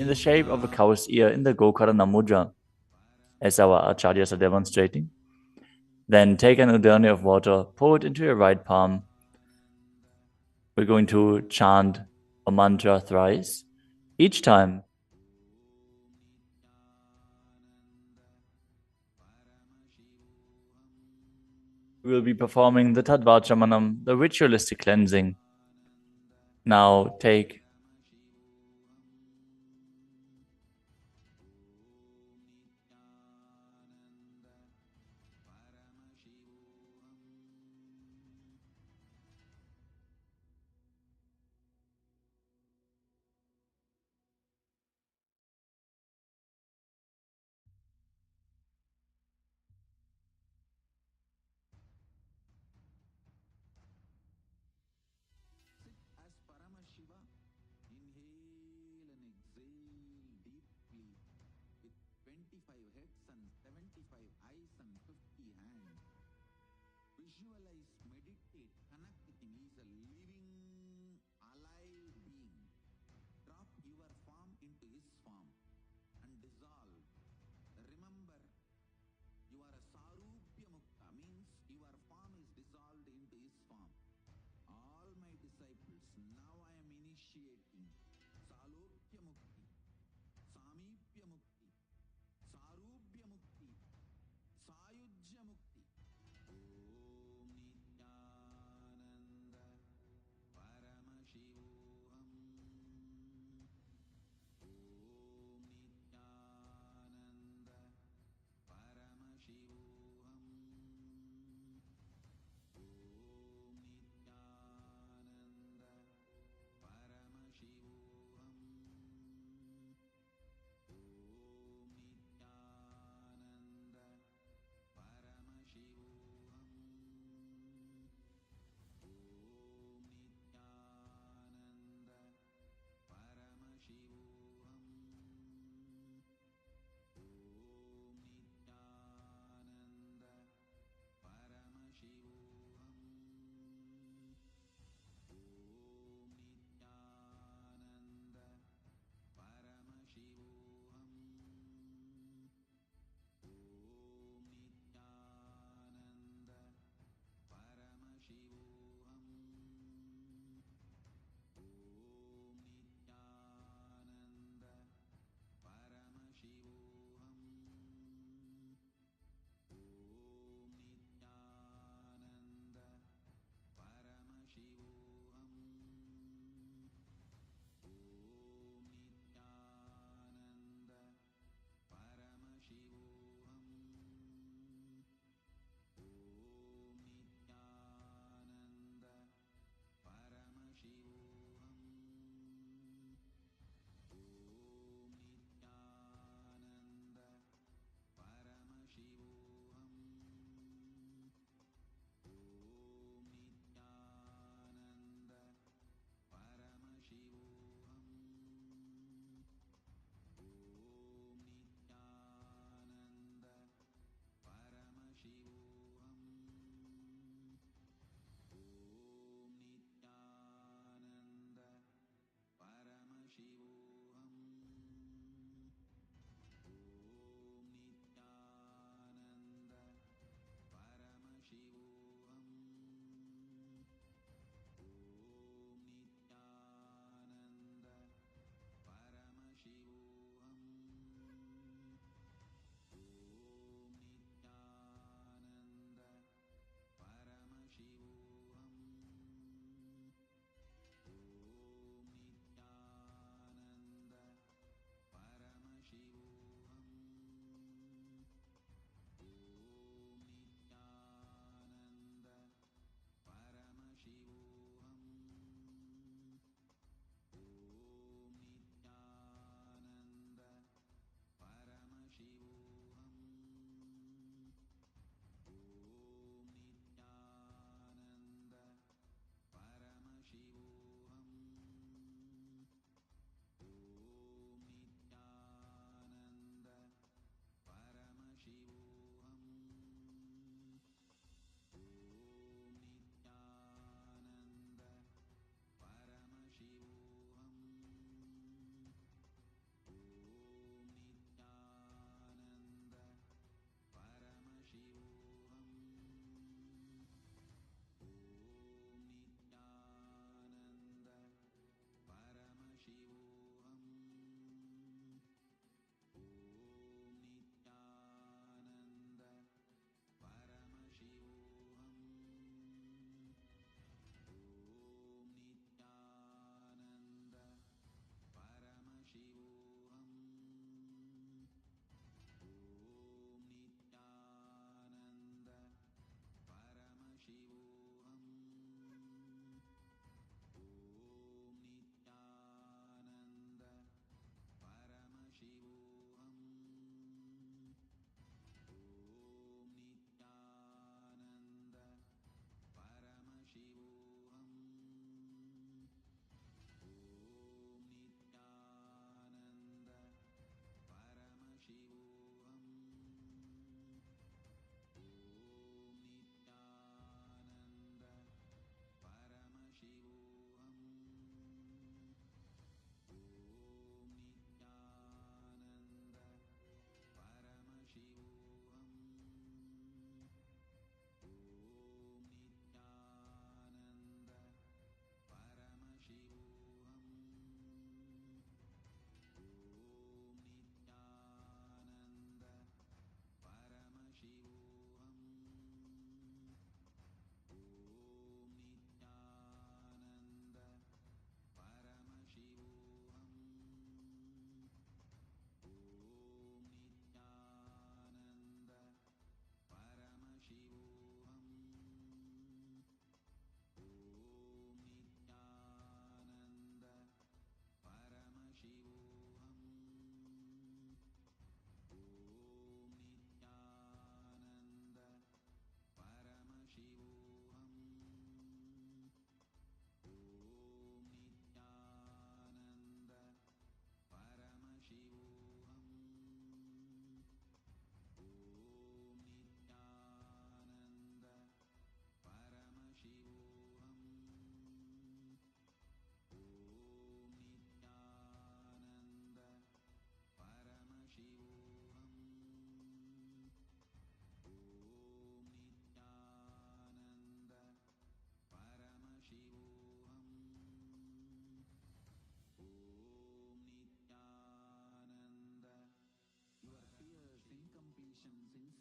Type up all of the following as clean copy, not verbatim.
in the shape of a cow's ear in the Gokarana Mudra, as our acharyas are demonstrating. Then take an udani of water, pour it into your right palm. We're going to chant a mantra thrice. Each time, we will be performing the Tadvachamanam, the ritualistic cleansing. Now take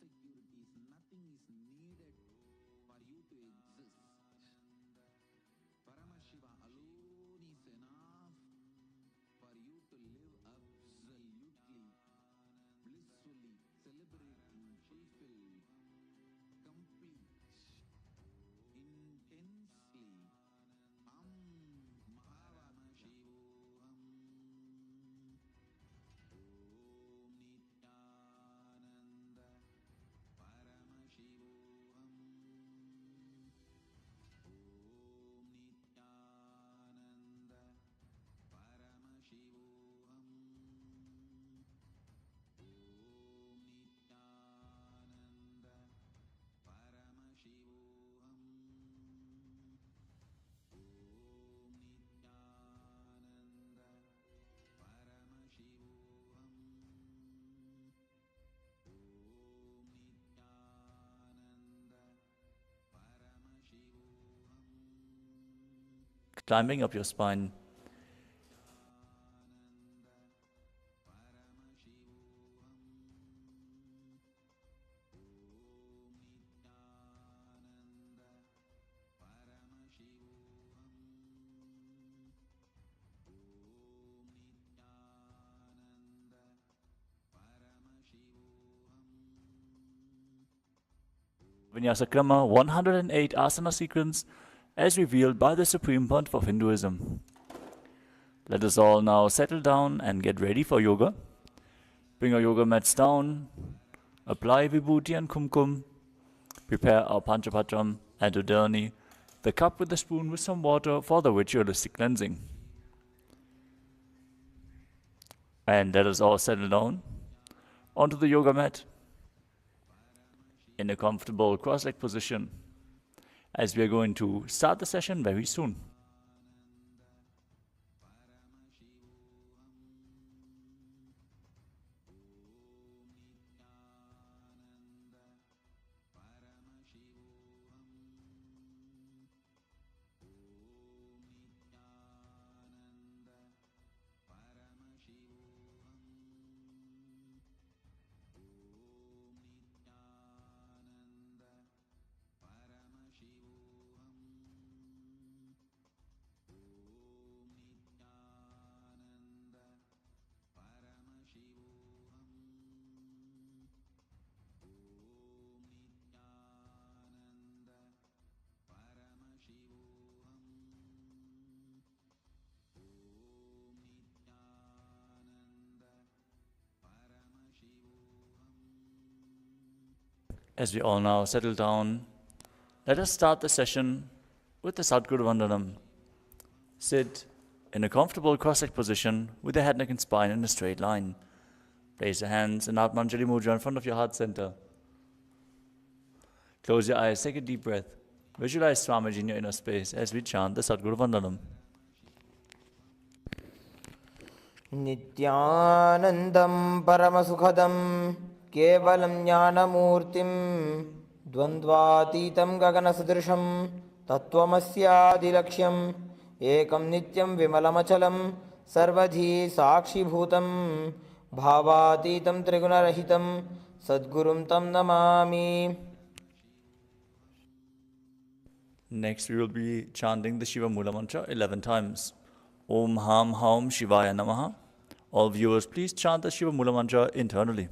insecurities, nothing is needed for you to exist. Paramashiva alone is enough for you to live absolutely, blissfully, celebrating, fulfilled, complete, intensely. Mahavamashivoham. Om Nityananda Paramashivoham. Om Nityananda Paramashivoham. Om Nityananda Paramashivoham. Om Nityananda Paramashivoham. Om Nityananda Paramashivoham. Climbing up your spine. Vignyasa Krama 108 asana sequence as revealed by the Supreme Pontiff of Hinduism. Let us all now settle down and get ready for yoga. Bring our yoga mats down, apply vibhuti and kumkum, prepare our panchapatram and udani, the cup with the spoon with some water for the ritualistic cleansing. And let us all settle down onto the yoga mat in a comfortable cross-legged position as we are going to start the session very soon. As we all now settle down, let us start the session with the Sadguru Vandanam. Sit in a comfortable cross-legged position with the head, neck and spine in a straight line. Place your hands in Atmanjali Mudra in front of your heart center. Close your eyes, take a deep breath. Visualize Swamiji in your inner space as we chant the Sadguru Vandanam. Nityanandam Paramasukhadam Kevalam Jnanamurtim Dvandvatitam Gaganasadrisham Tattvamasya Ekam Nityam Vimalamachalam Sarvadhi Sakshi Bhutam Bhavatitam Trigunarahitam Sadgurum Tam Namami. Next we will be chanting the Shiva Mula Mantra 11 times. Om Ham Haum Shivaya Namaha. All viewers, please chant the Shiva Mula Mantra internally.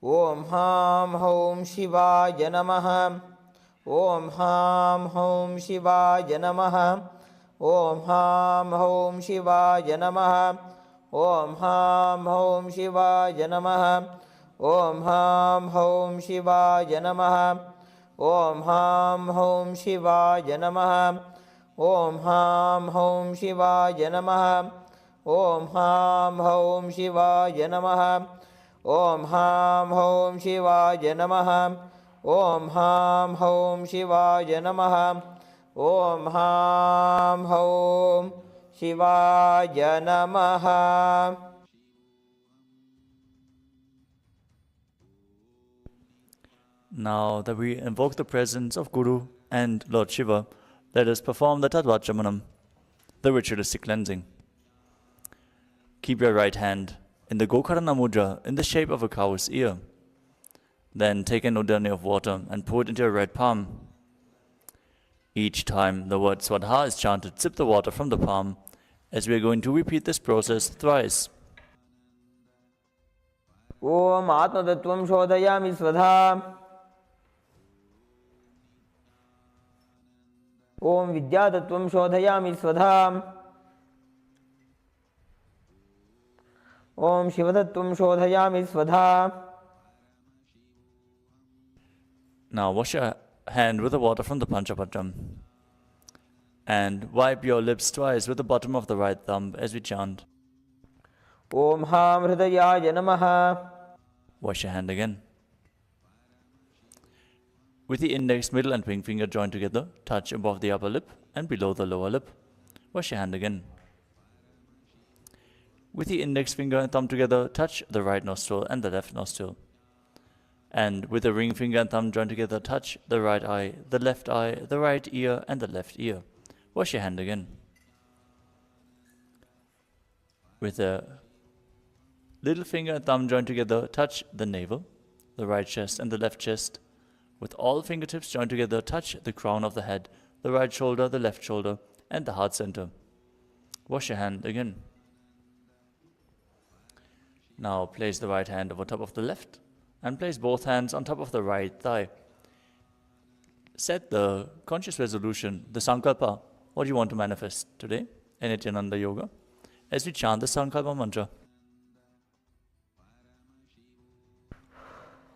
Om Ham Haum Shivaya Namaha. Om Ham Haum Shivaya Namaha. Om Ham Haum Shivaya Namaha. Om Ham Haum Shivaya Namaha. Om Ham Haum Shivaya Namaha. Om Ham Haum Shivaya Namaha. Om Ham Haum Shivaya Namaha. Om Ham Haum Shivaya Namaha. Om Ham Haum Shivaya Namaha. Om Ham Haum Shivaya Namaha. Om Ham Haum Shivaya Namaha. Now that we invoke the presence of Guru and Lord Shiva, let us perform the Tadvachamanam, the ritualistic cleansing. Keep your right hand in the Gokarana Mudra in the shape of a cow's ear. Then take an udani of water and pour it into your right palm. Each time the word Swadha is chanted, sip the water from the palm, as we are going to repeat this process thrice. Om Atmatattvam Shodhayami Svadha. Om Vidyatattvam Shodhayami Svadha. Om Shivatattvam Shodhayami Svadha. Now wash your hand with the water from the Panchapatam and wipe your lips twice with the bottom of the right thumb as we chant. Om Ham Hridayaya Namaha. Wash your hand again. With the index, middle and ring finger joined together, touch above the upper lip and below the lower lip. Wash your hand again. With the index finger and thumb together, touch the right nostril and the left nostril. And with the ring finger and thumb joined together, touch the right eye, the right ear and the left ear. Wash your hand again. With the little finger and thumb joined together, touch the navel, the right chest and the left chest. With all fingertips joined together, touch the crown of the head, the right shoulder, the left shoulder, and the heart center. Wash your hand again. Now place the right hand over top of the left and place both hands on top of the right thigh. Set the conscious resolution, the Sankalpa, what do you want to manifest today in Nithyananda Yoga, as we chant the Sankalpa mantra.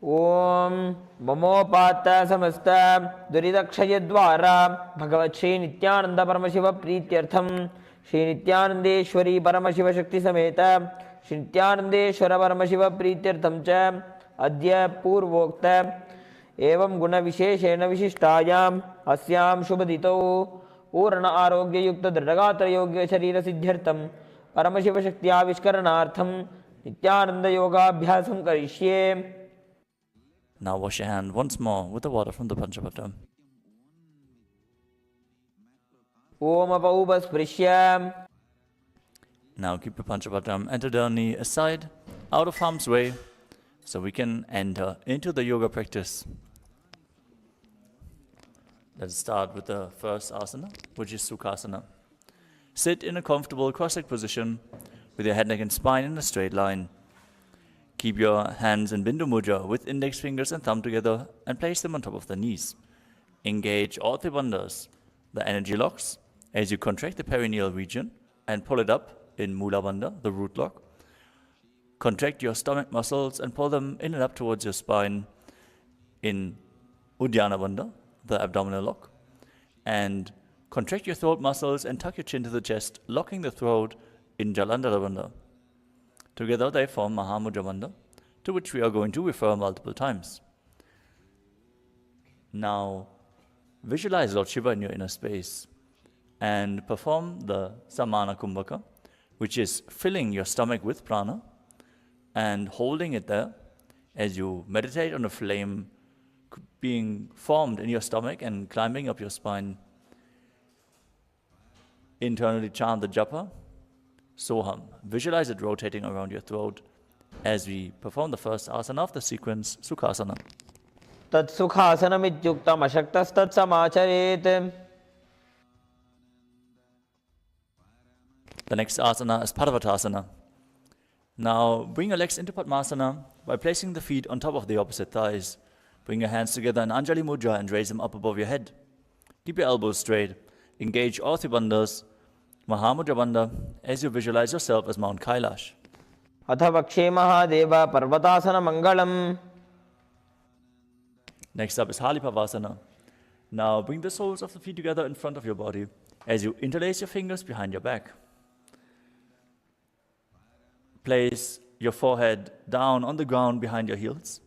Om Mamopata Samasta Duridakshayadvara Bhagavan Sri Nithyananda Paramashivam Prityartham Sri Nithyanandeshwari Paramashiva Shakti Sameta Sri Nithyanandeshwara Paramashiva Prityartham Cha Adya Purvokta Evam Guna Visheshena Vishishtaayam Asyam Shubhadito Purna Arogya Yukta Dradagatra Yogya Sharira Siddhyartham Paramashiva Shakti Avishkaranartham Nithyananda Yoga Abhyasam Karishye. Now wash your hand once more with the water from the Panchapatam. Om Apaupasprishyam. Now keep your Panchapatam and Udani aside, out of harm's way, so we can enter into the yoga practice. Let's start with the first asana, which is Sukhasana. Sit in a comfortable cross-legged position with your head, neck and spine in a straight line. Keep your hands in Bindu Mudra with index fingers and thumb together and place them on top of the knees. Engage all three bandhas, the energy locks, as you contract the perineal region and pull it up in Mula Bandha, the root lock. Contract your stomach muscles and pull them in and up towards your spine in Uddiyana Bandha, the abdominal lock. And contract your throat muscles and tuck your chin to the chest, locking the throat in Jalandhara Bandha. Together they form Mahamudra Bandha, to which we are going to refer multiple times. Now, visualize Lord Shiva in your inner space and perform the Samana Kumbhaka, which is filling your stomach with prana and holding it there as you meditate on a flame being formed in your stomach and climbing up your spine. Internally chant the japa, Soham. Visualize it rotating around your throat as we perform the first asana of the sequence, Sukhasana. Tat Sukhasanam Ityuktam Ashaktas Tat Samacharet. The next asana is Parvatasana. Now bring your legs into Padmasana by placing the feet on top of the opposite thighs. Bring your hands together in Anjali Mudra and raise them up above your head. Keep your elbows straight. Engage all three bandhas, Mahamudra Bandha, as you visualize yourself as Mount Kailash. Atha Vakshe Mahadeva Parvatasana Mangalam. Next up is Halipavasana. Now bring the soles of the feet together in front of your body as you interlace your fingers behind your back. Place your forehead down on the ground behind your heels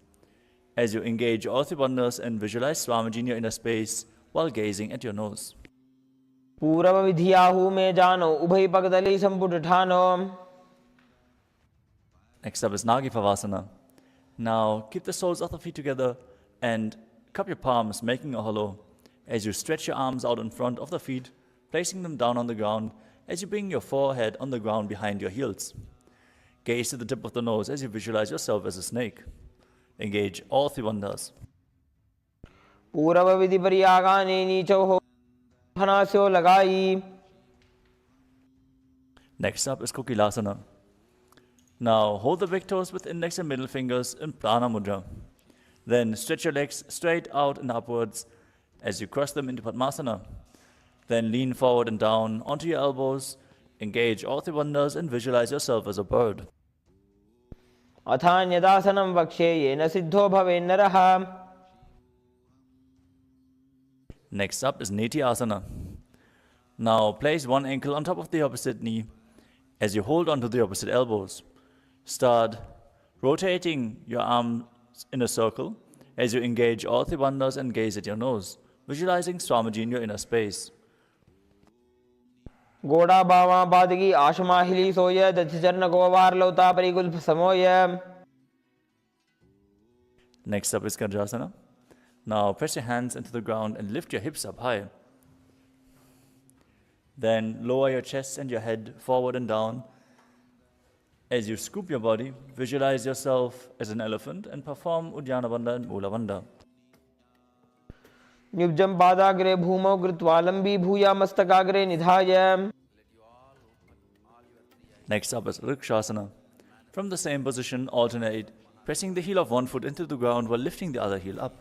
as you engage all three bandhas and visualize Swamiji in your inner space while gazing at your nose. Purava Vidhiyahu Me Jano Ubhai Pagdali Sampudithano. Next up is Nagipavasana. Now keep the soles of the feet together and cup your palms, making a hollow as you stretch your arms out in front of the feet, placing them down on the ground as you bring your forehead on the ground behind your heels. Gaze to the tip of the nose as you visualize yourself as a snake. Engage all three bandhas. पूर्व विधि पर्यागाने नीचौ हनास्यो लगाई. Next up is Kokilasana. Now hold the big toes with index and middle fingers in Prana Mudra. Then stretch your legs straight out and upwards as you cross them into Padmasana. Then lean forward and down onto your elbows. Engage all three bandhas and visualize yourself as a bird. अथान्यदासनं वक्ष्ये yen Sidho भवेन्नरः. Next up is Nityananda. Now place one ankle on top of the opposite knee as you hold onto the opposite elbows. Start rotating your arms in a circle as you engage all three bandhas and gaze at your nose, visualizing Swamiji in your inner space. गोड़ा बावा बादगी आशमाहिली सोय दधिचरण grower लौता परिगुल्फ समोय. Next up is Gajasana. Now press your hands into the ground and lift your hips up high. Then lower your chest and your head forward and down. As you scoop your body, visualize yourself as an elephant and perform Uddiyana Bandha and Mula Bandha. निब्जं पादाग्रे भूमौ कृत्वा लम्बी भूया मस्तकाग्रे निधाय. Next up is Rikshasana. From the same position, alternate, pressing the heel of one foot into the ground while lifting the other heel up.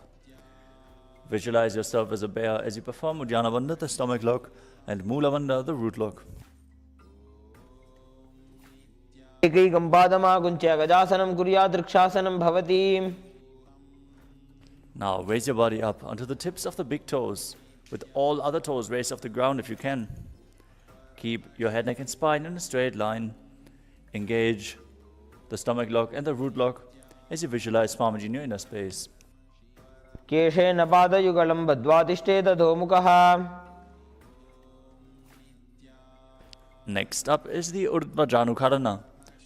Visualize yourself as a bear as you perform Uddiyana Bandha, the stomach lock, and Mula Bandha, the root lock. एकैकं पादमाकुञ्च्य गजासनं कुर्यात् वृक्षासनं भवति. Now raise your body up onto the tips of the big toes, with all other toes raised off the ground if you can. Keep your head, neck and spine in a straight line. Engage the stomach lock and the root lock as you visualize Swamiji in your inner space. केशेन पादयुगलं बद्ध्वा तिष्ठेत अधोमुखः. Next up is the Urdhva Janukharana.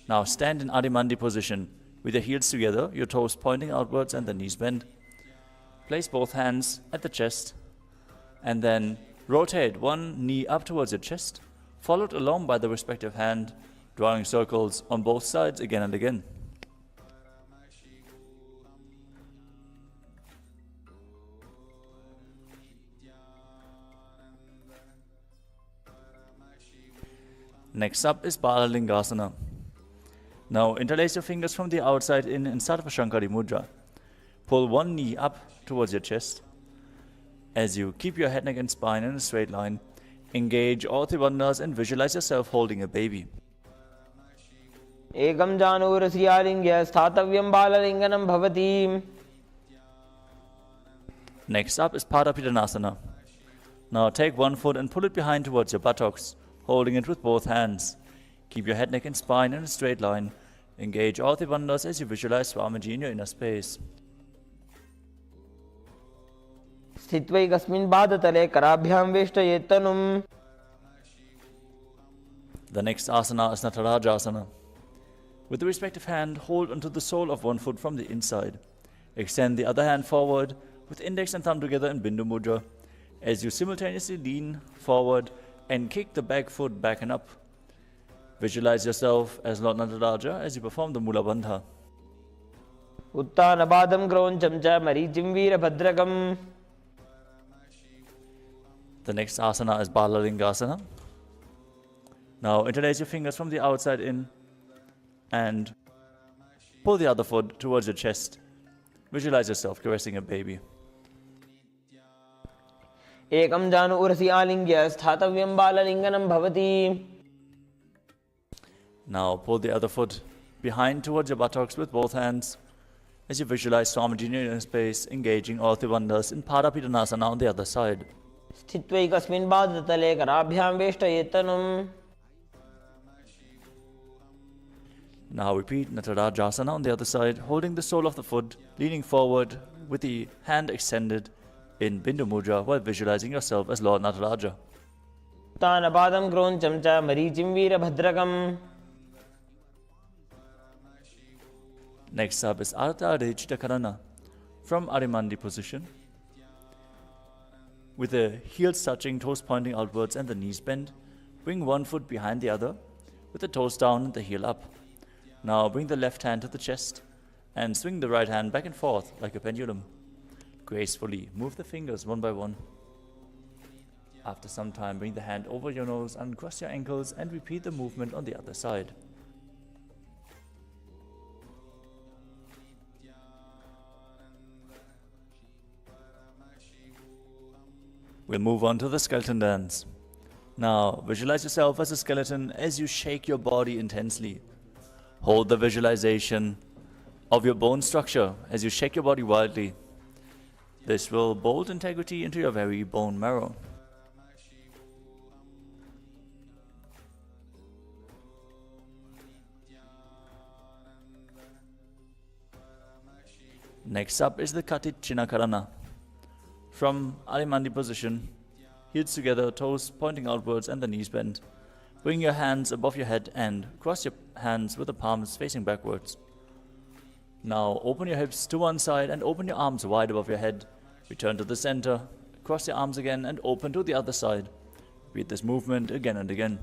Now stand in Adimandi position with your heels together, your toes pointing outwards and the knees bent. Place both hands at the chest and then rotate one knee up towards your chest, followed along by the respective hand, drawing circles on both sides again and again. Next up is Balalingasana. Now interlace your fingers from the outside in Sarvashankari Mudra. Pull one knee up towards your chest. As you keep your head, neck and spine in a straight line, engage all three bandhas and visualize yourself holding a baby. एकं जानूरस्यालिङ्ग्य स्थातव्यं बाललिङ्गनं भवति. Next up is Padapidanasana. Now take one foot and pull it behind towards your buttocks, holding it with both hands. Keep your head, neck and spine in a straight line. Engage all three bandhas as you visualize Swamiji in your inner space. स्थित्वैकस्मिन् पादतले कराभ्यां वेष्टयेत् तनुम्. The next asana is Natarajasana. With the respective hand, hold onto the sole of one foot from the inside. Extend the other hand forward with index and thumb together in Bindu Mudra as you simultaneously lean forward and kick the back foot back and up. Visualize yourself as Lord Nataraja as you perform the Mula Bandha. उत्तानपादं क्रौञ्चं च मरीचिं वीरभद्रकम्. The next asana is Balalingasana. Now interlace your fingers from the outside in and pull the other foot towards your chest. Visualize yourself caressing a baby. एकं जानूरसि आलिङ्ग्य स्थातव्यं बाललिङ्गनं भवति. Now pull the other foot behind towards your buttocks with both hands as you visualize Swamiji in your inner space, engaging all three bandhas in Padapidanasana on the other side. स्थित्वैकस्मिन् पादतले कराभ्यां वेष्टयेत् तनुम्. Now repeat Natarajasana on the other side, holding the sole of the foot, leaning forward with the hand extended in Bindu Mudra while visualizing yourself as Lord Nataraja. उत्तानपादं क्रौञ्चं च मरीचिं वीरभद्रकम्. Next up is Ardha Rechita Karana. From Arimandi position, with the heels touching, toes pointing outwards and the knees bent, bring one foot behind the other with the toes down and the heel up. Now bring the left hand to the chest and swing the right hand back and forth like a pendulum. Gracefully move the fingers one by one. After some time, bring the hand over your nose, uncross your ankles, and repeat the movement on the other side. We'll move on to the skeleton dance. Now, visualize yourself as a skeleton as you shake your body intensely. Hold the visualization of your bone structure as you shake your body wildly. This will bolt integrity into your very bone marrow. Next up is the Katit Chinakarana. From Alimandi position, heels together, toes pointing outwards and the knees bent. Bring your hands above your head and cross your hands with the palms facing backwards. Now open your hips to one side and open your arms wide above your head. Return to the center, cross your arms again and open to the other side. Repeat this movement again and again.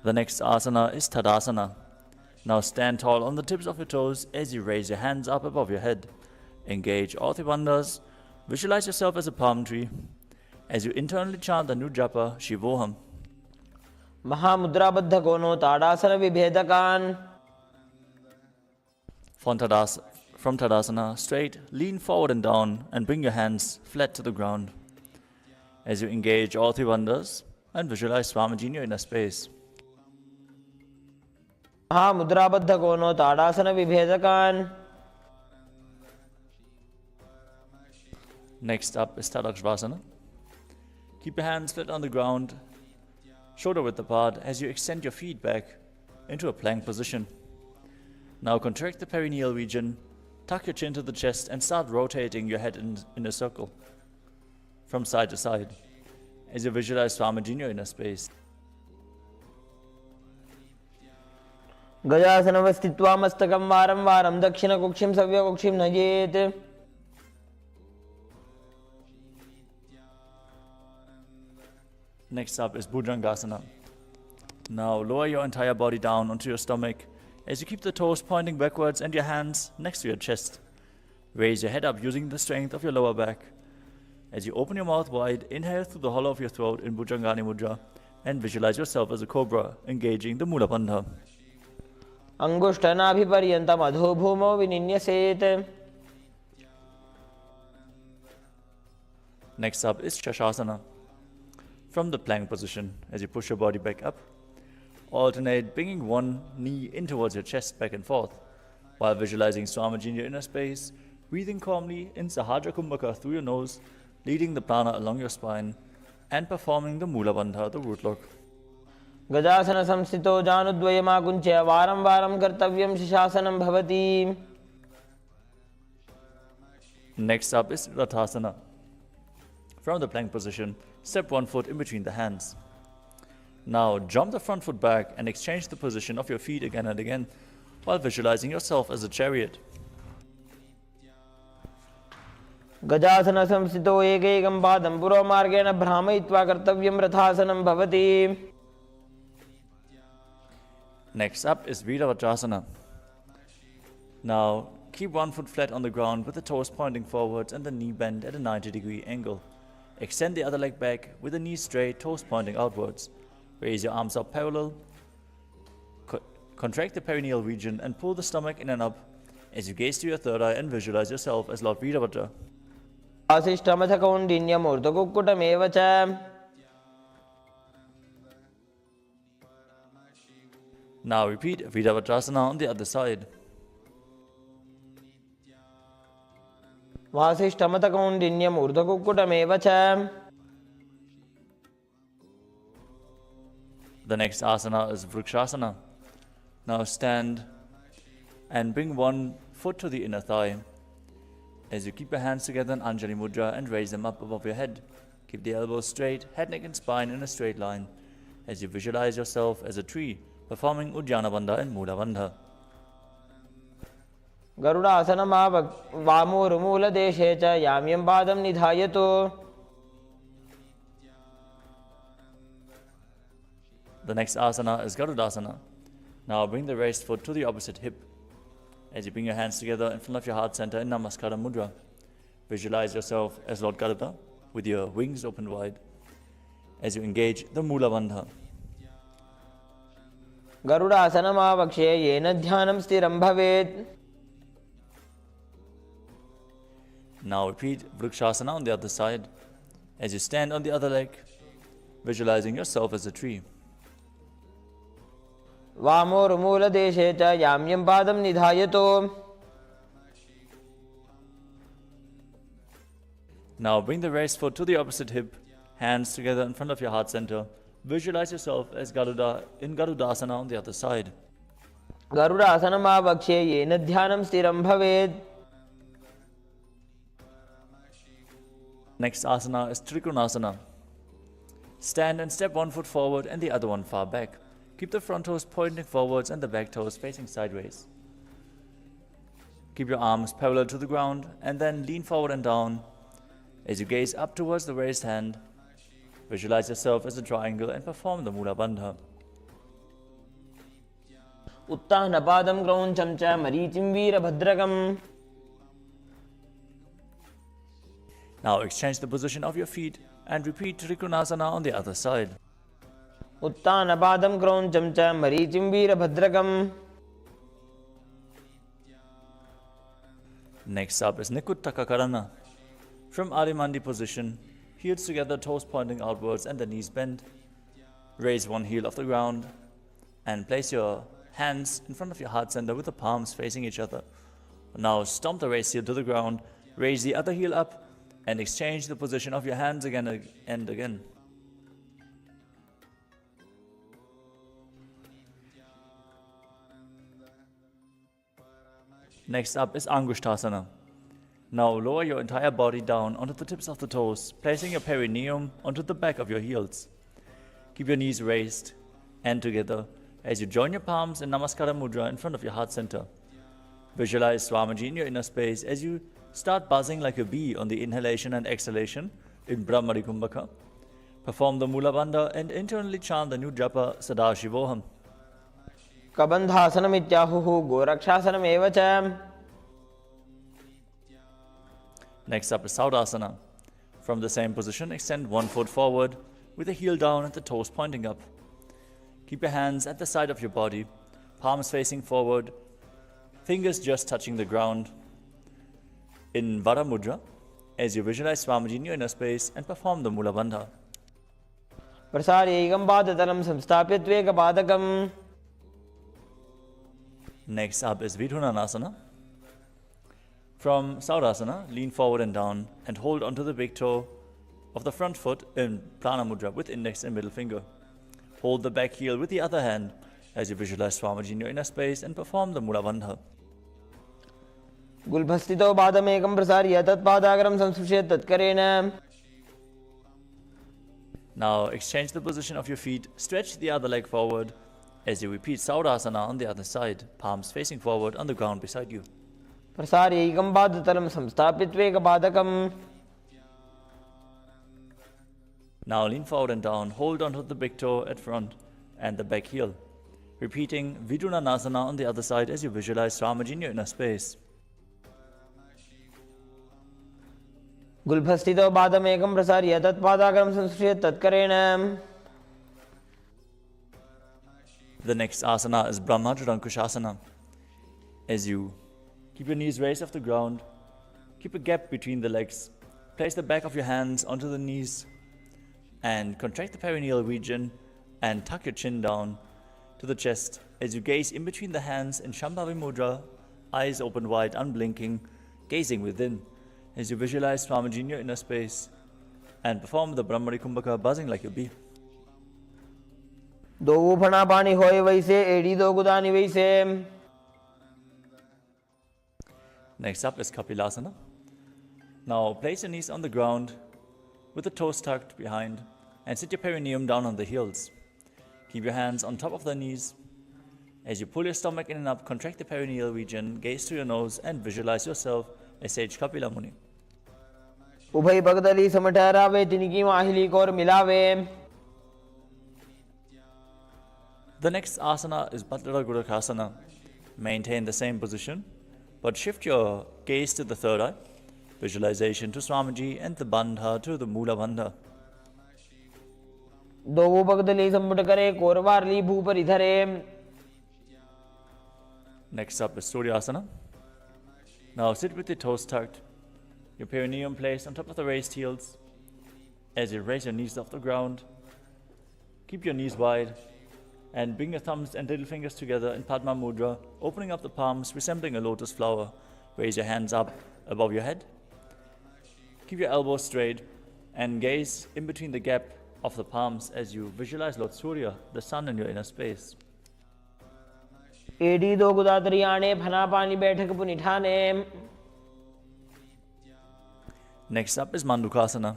The next asana is Tadasana. Now stand tall on the tips of your toes as you raise your hands up above your head. Engage all three bandhas. Visualize yourself as a palm tree. As you internally chant the new japa, Shivoham. Mahamudra Kono Tadasana Vibhedakan. From Tadasana, straight, lean forward and down and bring your hands flat to the ground. As you engage all three bandhas and visualize Swamiji in your inner space. Mahamudra Kono Tadasana Vibhedakan. Next up is Tadakshvasana. Keep your hands flat on the ground, shoulder width apart as you extend your feet back into a plank position. Now contract the perineal region, tuck your chin to the chest and start rotating your head in a circle from side to side as you visualize Swamiji in your inner space. Gajasana Stitva Mastakam Varam Varam Dakshina Kukshim Savya Kukshim Najet. Next up is Bhujangasana. Now lower your entire body down onto your stomach as you keep the toes pointing backwards and your hands next to your chest. Raise your head up using the strength of your lower back. As you open your mouth wide, inhale through the hollow of your throat in Bhujangani Mudra and visualize yourself as a cobra, engaging the Mula Bandha. Angushtanabhiparyantam adho bhumo vininyaset. Next up is Shashasana. From the plank position, as you push your body back up, alternate bringing one knee in towards your chest back and forth, while visualizing Swamiji in your inner space, breathing calmly in Sahajra Kumbhaka through your nose, leading the prana along your spine, and performing the Mula Bandha, the root look. Gajasana Samsito Janudvayama Kunchya Varam Varam Kartavyam Shashanam Bhavati. Next up is Rathasana. From the plank position, step one foot in between the hands. Now jump the front foot back and exchange the position of your feet again and again while visualizing yourself as a chariot. Gajasana Samsito Ekekam Padam Puro Margena Brahmayitva Kartavyam Rathasanam Bhavati. Next up is Viravatrasana. Now keep one foot flat on the ground with the toes pointing forwards and the knee bent at a 90-degree angle. Extend the other leg back with the knees straight, toes pointing outwards. Raise your arms up parallel. Contract the perineal region and pull the stomach in and up as you gaze to your third eye and visualize yourself as Lord Virabhadra. Vasishtamatha Kaundinyam Urdhakukkutam Evacha. Now repeat Virabhadrasana on the other side. Vasishtamatha Kaundinyam Urdhakukkutam Evacha. The next asana is Vrikshasana. Now stand and bring one foot to the inner thigh. As you keep your hands together in Anjali Mudra and raise them up above your head. Keep the elbows straight, head, neck and spine in a straight line. As you visualize yourself as a tree, performing Uddiyana Bandha and Mula Bandha. गरुडासनमा वामोरुमूलदेशे च याम्यं पादं निधायतो. The next asana is Garudasana. Now bring the raised foot to the opposite hip. As you bring your hands together in front of your heart center in Namaskara Mudra, visualize yourself as Lord Garuda with your wings open wide as you engage the Mula Bandha. गरुडासनमावक्ष्ये येन ध्यानं स्थिरं भवेत्. Now repeat Vrikshasana on the other side. As you stand on the other leg, visualizing yourself as a tree. वामोरुमूलदेशे च याम्यं पादं निधायतो. Now bring the raised foot to the opposite hip, hands together in front of your heart center. Visualize yourself as Garuda in Garudasana on the other side. गरुडासनमावक्ष्ये येन ध्यानं स्थिरं भवेत्. Next asana is Trikonasana. Stand and step one foot forward and the other one far back. Keep the front toes pointing forwards and the back toes facing sideways. Keep your arms parallel to the ground and then lean forward and down. As you gaze up towards the raised hand, visualize yourself as a triangle and perform the Mula Bandha. उत्तानपादं क्रौञ्चं च मरीचिं वीरभद्रकम्. Now exchange the position of your feet and repeat Trikonasana on the other side. उत्तानपादं क्रौञ्चं च मरीचिं वीरभद्रकम्. Next up is Nikuttaka Karana. From Adimandi position, heels together, toes pointing outwards and the knees bent. Raise one heel off the ground and place your hands in front of your heart center with the palms facing each other. Now stomp the raised heel to the ground, raise the other heel up and exchange the position of your hands again and again. Next up is Angushtasana. Now lower your entire body down onto the tips of the toes, placing your perineum onto the back of your heels. Keep your knees raised and together as you join your palms in Namaskara Mudra in front of your heart center. Visualize Swamiji in your inner space as you start buzzing like a bee on the inhalation and exhalation in Brahmari Kumbhaka. Perform the Mula Bandha and internally chant the new japa Sadashivoham. कबन्धासनमित्याहुः गोरक्षासनमेव च. Next up is Saudasana. From the same position, extend one foot forward with the heel down and the toes pointing up. Keep your hands at the side of your body, palms facing forward, fingers just touching the ground. In Vara Mudra, as you visualize Swamiji in your inner space and perform the Mula Bandha. प्रसार्यैकं पादतलं संस्थाप्य त्वेकपादकम्. Next up is Vidhunanasana. From Saudasana, lean forward and down and hold onto the big toe of the front foot in Prana Mudra with index and middle finger. Hold the back heel with the other hand as you visualize Swamiji in your inner space and perform the Mula Bandha. गुल्भस्थितो पादमेकं प्रसार्य तत्पादाग्रं संस्पृश्य तत्करेण. Now exchange the position of your feet, stretch the other leg forward as you repeat Saudasana on the other side, palms facing forward on the ground beside you. प्रसार्यैकं पादतलं संस्थाप्य त्वेकपादकम्. Now lean forward and down, hold onto the big toe at front and the back heel. Repeating Vidhunanasana on the other side as you visualize Swamiji in your inner space. गुल्भस्थितो पादमेकं प्रसार्य तत्पादाग्रं संस्पृश्य तत्करेण. The next asana is Brahmajarankushasana. As you keep your knees raised off the ground, keep a gap between the legs, place the back of your hands onto the knees and contract the perineal region and tuck your chin down to the chest as you gaze in between the hands in Shambhavi Mudra, eyes open wide, unblinking, gazing within as you visualize Swamiji in your inner space and perform the Brahmari Kumbhaka buzzing like a bee. दो फणा पानी होए वैसे एड़ी दो गुदानी वैसे. Next up is Kapilasana. Now place your knees on the ground with the toes tucked behind and sit your perineum down on the heels. Keep your hands on top of the knees. As you pull your stomach in and up, contract the perineal region, gaze to your nose, and visualize yourself as Sage Kapila Muni. उभय भगदली सम ठहरावे तिनकी माहिली को और मिलावे. The next asana is Bhadrara Gurukasana. Maintain the same position, but shift your gaze to the third eye, visualization to Swamiji, and the Bandha to the Mula Bandha. दो भगदली सम्मुट करे कोरवारली भूपरि धरे. Next up is Suryasana. Now sit with your toes tucked, your perineum placed on top of the raised heels. As you raise your knees off the ground, keep your knees wide and bring your thumbs and little fingers together in Padma Mudra, opening up the palms resembling a lotus flower. Raise your hands up above your head. Keep your elbows straight and gaze in between the gap of the palms as you visualize Lord Surya, the sun in your inner space. एडी दो गुदातरी आने फना पानी बैठक पुनिठाने. Next up is Mandukasana.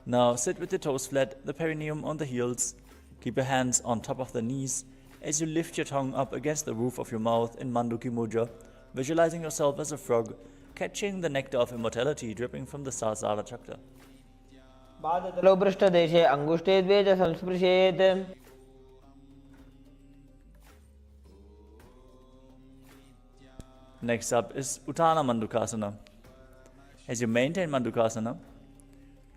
Now sit with your toes flat, the perineum on the heels. Keep your hands on top of the knees as you lift your tongue up against the roof of your mouth in Manduki Mudra, visualizing yourself as a frog, catching the nectar of immortality dripping from the Sahasrara chakra. बादतलो पृष्ठ देशे अंगुष्ठे द्वे च संस्पृशेत्. Next up is Uttana Mandukasana. As you maintain Mandukasana,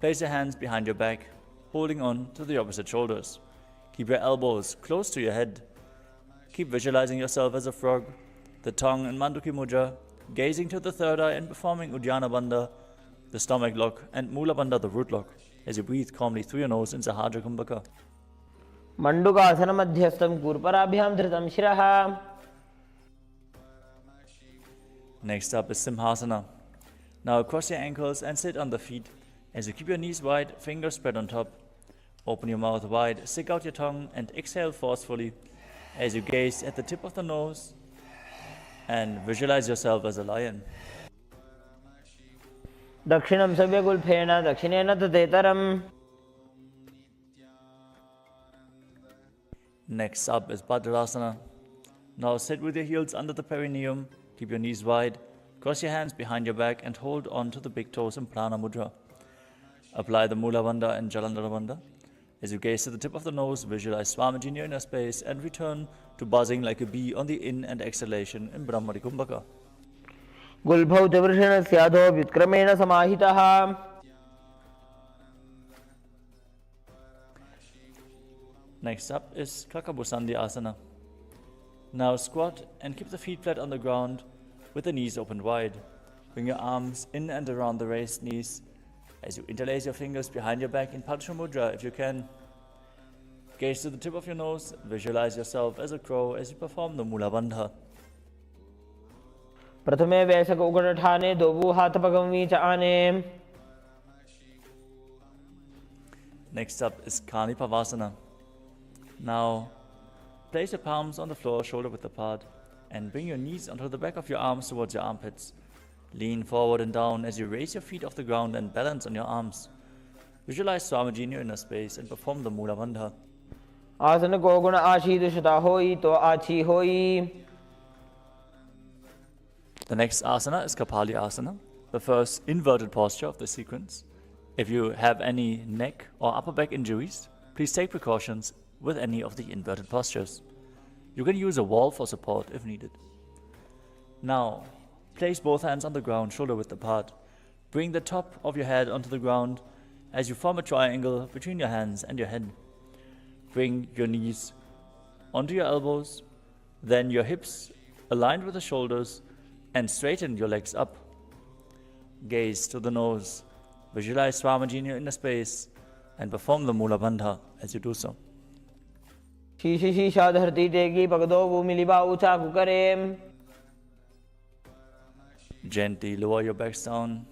place your hands behind your back, holding on to the opposite shoulders. Keep your elbows close to your head. Keep visualizing yourself as a frog, the tongue in Manduki Mudra, gazing to the third eye and performing Uddiyana Bandha, the stomach lock, and Mula Bandha, the root lock, as you breathe calmly through your nose in Sahadra Kumbhaka. मंडुकासन मध्यस्थम कूर्पराभ्याम धृतम शिरः. Next up is Simhasana. Now cross your ankles and sit on the feet as you keep your knees wide, fingers spread on top. Open your mouth wide, stick out your tongue, and exhale forcefully as you gaze at the tip of the nose and visualize yourself as a lion. दक्षिणं सव्यगुल्फेन दक्षिणेन तदेतरम्. Next up is Bhadrasana. Now sit with your heels under the perineum, keep your knees wide, cross your hands behind your back and hold on to the big toes in Prana Mudra. Apply the Mula Bandha and Jalandhara Bandha. As you gaze to the tip of the nose, visualize Swamiji in your inner space and return to buzzing like a bee on the in and exhalation in Brahmari Kumbhaka. गुल्भौ च वृषणस्याधो व्युत्क्रमेण समाहितः. Next up is Kakabusandhi Asana. Now squat and keep the feet flat on the ground with the knees opened wide. Bring your arms in and around the raised knees as you interlace your fingers behind your back in Padma Mudra if you can. Gaze to the tip of your nose, visualize yourself as a crow as you perform the Mula Bandha. प्रथमे वैसक उगड़ ठाने दोबू हाथ पगमी च आने. Next up is Kanipavasana. Now place your palms on the floor, shoulder width apart, and bring your knees onto the back of your arms towards your armpits. Lean forward and down as you raise your feet off the ground and balance on your arms. Visualize Swamiji in your inner space and perform the Mula Bandha. आसन को गुण आशीर्षता होई तो आछी होई. The next asana is Kapali Asana, the first inverted posture of the sequence. If you have any neck or upper back injuries, please take precautions with any of the inverted postures. You can use a wall for support if needed. Now, place both hands on the ground, shoulder width apart. Bring the top of your head onto the ground as you form a triangle between your hands and your head. Bring your knees onto your elbows, then your hips aligned with the shoulders, and straighten your legs up. Gaze to the nose. Visualize Swamiji in your inner space and perform the Mula Bandha as you do so. शीशी शीशा धरती टेकी पगदो वो मिलिबा ऊंचा कुकरे. Gently lower your backs down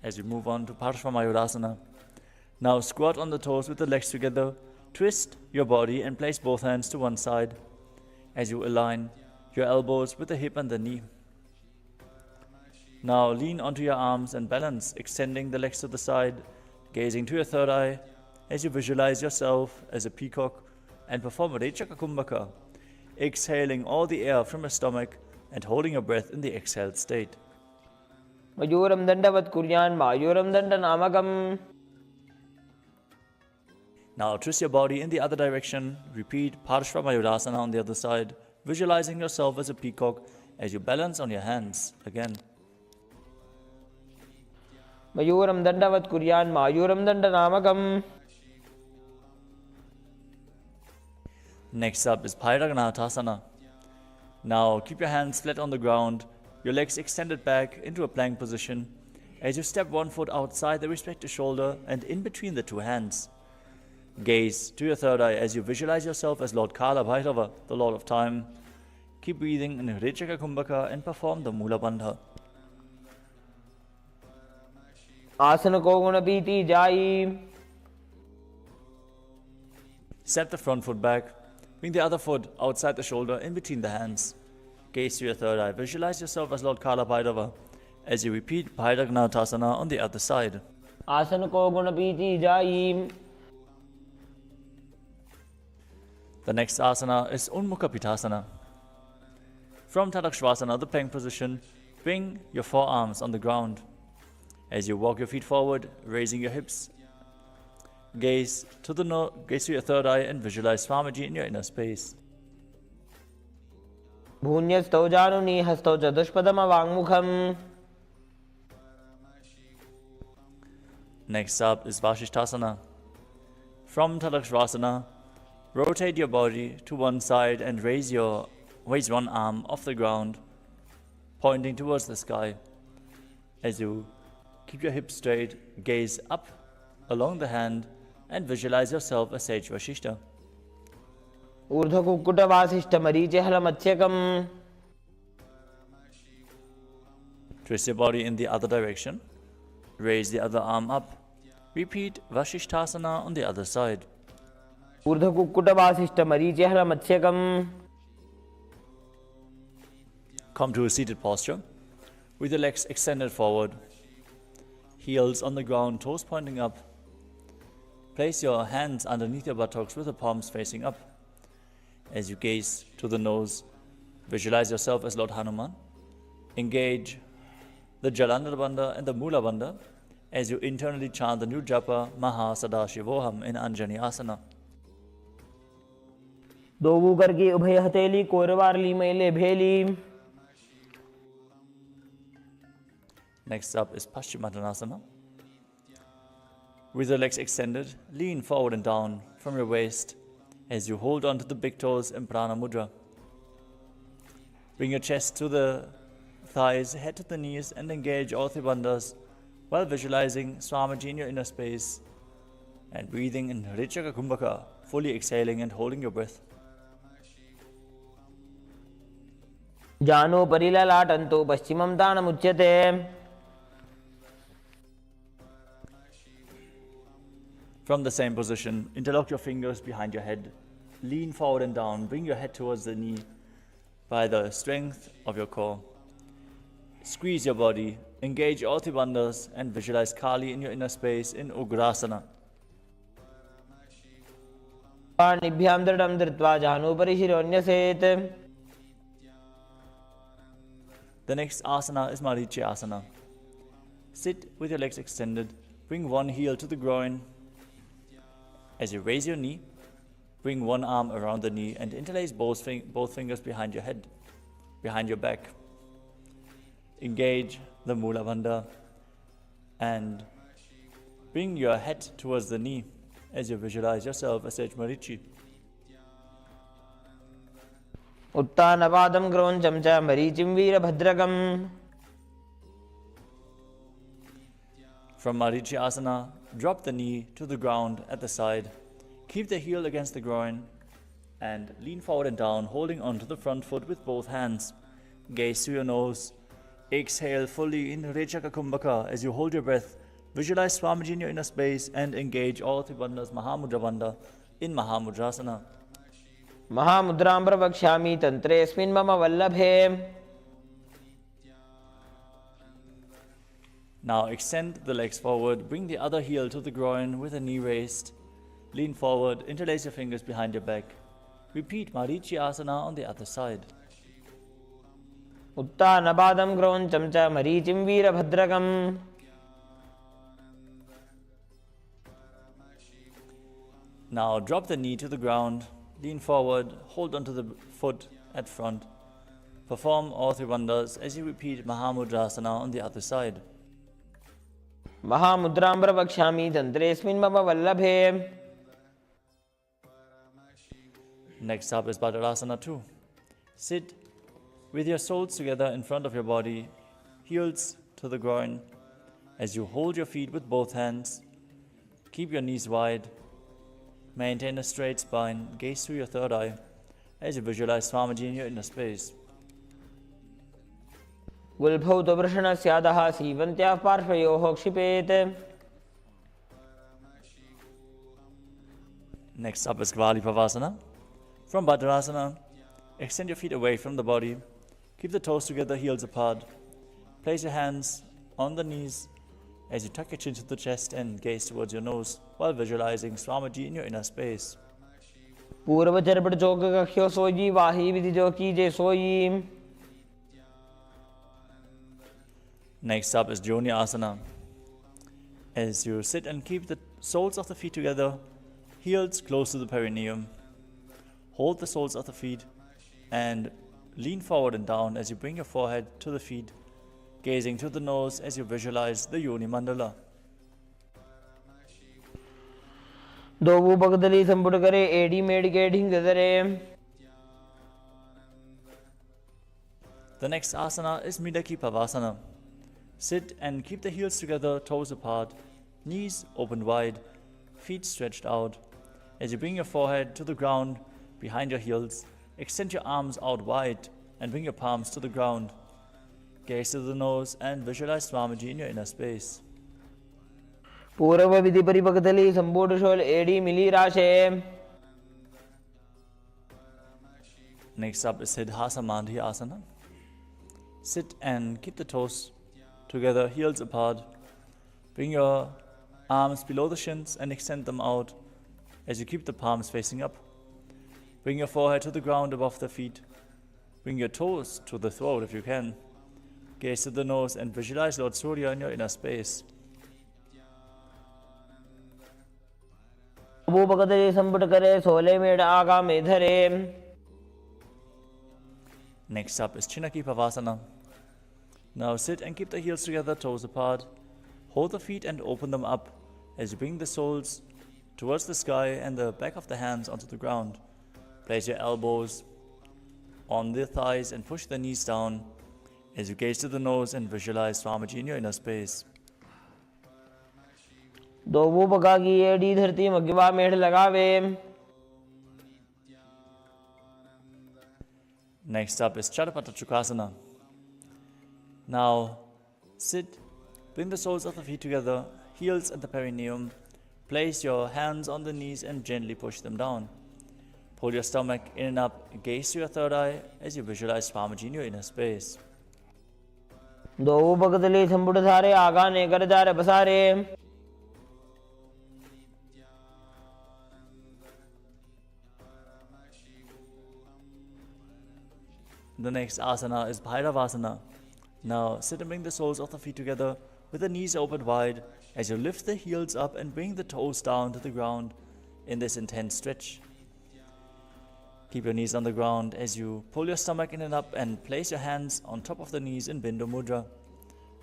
as you move on to Parshva Mayurasana. Now squat on the toes with the legs together. Twist your body and place both hands to one side as you align your elbows with the hip and the knee. Now lean onto your arms and balance, extending the legs to the side, gazing to your third eye as you visualize yourself as a peacock and perform Rechaka Kumbhaka, exhaling all the air from your stomach and holding your breath in the exhaled state. मयूरं दण्डवत् कुर्यान् मायूरं दण्डनामकम्. Now twist your body in the other direction. Repeat Parshva on the other side, visualizing yourself as a peacock as you balance on your hands again. मयूरं दण्डवत् कुर्यान् मायूरं दण्डनामकम्. Next up is Bhairaganathasana. Now keep your hands flat on the ground, your legs extended back into a plank position as you step one foot outside the respective shoulder and in between the two hands. Gaze to your third eye as you visualize yourself as Lord Kala Bhairava, the Lord of Time. Keep breathing in Rechaka Kumbhaka and perform the Mula Bandha. आसन को गुण पीति जाई. Step the front foot back. Bring the other foot outside the shoulder in between the hands. Gaze to your third eye. Visualize yourself as Lord Kala Bhairava as you repeat Bhairaganathasana on the other side. आसन को गुण पीति जाई. The next asana is Unmukha Pitasana. From Tadakshvasana, the plank position, bring your forearms on the ground. As you walk your feet forward, raising your hips, gaze to your third eye and visualize Swamiji in your inner space. भून्यस्तौ जानुनी हस्तौ चतुष्पदमवाङ्मुखम्. Next up is Vashishthasana. From Tadakshvasana, rotate your body to one side and raise one arm off the ground, pointing towards the sky. As you keep your hips straight, gaze up along the hand and visualize yourself as Sage Vashishta. ऊर्ध्वकुक्कुटवासिष्ठमरीचिहलमत्स्यकम्. Twist your body in the other direction. Raise the other arm up. Repeat Vashishthasana on the other side. ऊर्ध्वकुक्कुटवासिष्ठमरीचिहलमत्स्यकम्. Come to a seated posture with your legs extended forward, heels on the ground, toes pointing up. Place your hands underneath your buttocks with the palms facing up. As you gaze to the nose, visualize yourself as Lord Hanuman. Engage the Jalandhara Bandha and the Mula Bandha as you internally chant the new japa Maha Sadashivoham in Anjani Asana. दोबू करके उभय हथेली कोरवारली मैले भेली. Next up is Paschimottanasana. With your legs extended, lean forward and down from your waist as you hold on to the big toes in Prana Mudra. Bring your chest to the thighs, head to the knees, and engage all three bandhas while visualizing Swamiji in your inner space and breathing in Rechaka Kumbhaka, fully exhaling and holding your breath. जानो परिललाटन्तो पश्चिमं तानमुच्यते. From the same position, interlock your fingers behind your head. Lean forward and down. Bring your head towards the knee by the strength of your core. Squeeze your body. Engage all three bandhas and visualize Kali in your inner space in Ugrasana. पाणिभ्यां दृढं धृत्वा जानुपरि शिरोन्यसेत्. The next asana is Marichi Asana. Sit with your legs extended. Bring one heel to the groin. As you raise your knee, bring one arm around the knee and interlace both fingers behind your head, behind your back. Engage the Mula Bandha and bring your head towards the knee as you visualize yourself as Sage Marichi. उत्तानपादं क्रौञ्चं च मरीचिं वीरभद्रकम्. From Marichi Asana, drop the knee to the ground at the side. Keep the heel against the groin and lean forward and down, holding onto the front foot with both hands. Gaze to your nose. Exhale fully in Rechaka Kumbhaka as you hold your breath. Visualize Swamiji in your inner space and engage all three bandhas Mahamudra Bandha in Mahamudrasana. महामुद्रां प्रवक्ष्यामि तन्त्रेऽस्मिन् मम वल्लभे. Now extend the legs forward, bring the other heel to the groin with the knee raised, Lean forward, interlace your fingers behind your back. Repeat Marichi asana on the other side. उत्तानपादं क्रौञ्चं च मरीचिं वीरभद्रकम्. Now drop the knee to the ground, lean forward, hold onto the foot at front. Perform all three wonders as you repeat Mahamudrasana on the other side. महामुद्रां प्रवक्ष्यामि तन्त्रेऽस्मिन् मम वल्लभे. Next up is Bhadrasana 2. Sit with your soles together in front of your body, heels to the groin, as you hold your feet with both hands. Keep your knees wide. Maintain a straight spine, gaze through your third eye, as you visualize Swamiji in your inner space. गुल्फौ तु वृषणस्यादः सीवन्त्याः पार्श्वयोः क्षिपेत्. Next up is Kvalipavasana. From Bhadrasana, extend your feet away from the body. Keep the toes together, heels apart. Place your hands on the knees as you tuck your chin to the chest and gaze towards your nose while visualizing Swamiji in your inner space. पूर्वचर्पट चौक कख्यो सोई वाही विधि जो कीजे सोई. Next up is Joni Asana. As you sit and keep the soles of the feet together, heels close to the perineum. Hold the soles of the feet and lean forward and down as you bring your forehead to the feet, gazing to the nose as you visualize the Yoni Mandala. दोवु भगदली संपुट करे AD made के ढिंग दरे. The next asana is Midaki Pavasana. Sit and keep the heels together, toes apart, knees open wide, feet stretched out. As you bring your forehead to the ground behind your heels, extend your arms out wide and bring your palms to the ground. Gaze to the nose and visualize Swamiji in your inner space. पूर्व विधि परिभगदली संपुट शोल एडी मिली राशे. Next up is Siddhasamadhi Asana. Sit and keep the toes together, heels apart. Bring your arms below the shins and extend them out as you keep the palms facing up. Bring your forehead to the ground above the feet. Bring your toes to the throat if you can. Gaze to the nose and visualize Lord Surya in your inner space. वो भगदली संपुट करे सोले made आगा में धरे. Next up is Chinaki Pavasana. Now sit and keep the heels together, toes apart. Hold the feet and open them up as you bring the soles towards the sky and the back of the hands onto the ground. Place your elbows on the thighs and push the knees down as you gaze to the nose and visualize Swamiji in your inner space. दोवु भगा की AD धरती मग्गवा मेढ़ लगावे. Next up is Chadapata Chukasana. Now sit, bring the soles of the feet together, heels at the perineum. Place your hands on the knees and gently push them down. Pull your stomach in and up, gaze to your third eye as you visualize Swamiji in your inner space. दोवु भगदली संपुट धारे आगा ने कर जा रे बसारे. The next asana is Bhairavasana. Now sit and bring the soles of the feet together with the knees open wide as you lift the heels up and bring the toes down to the ground in this intense stretch. Keep your knees on the ground as you pull your stomach in and up and place your hands on top of the knees in Bindu Mudra.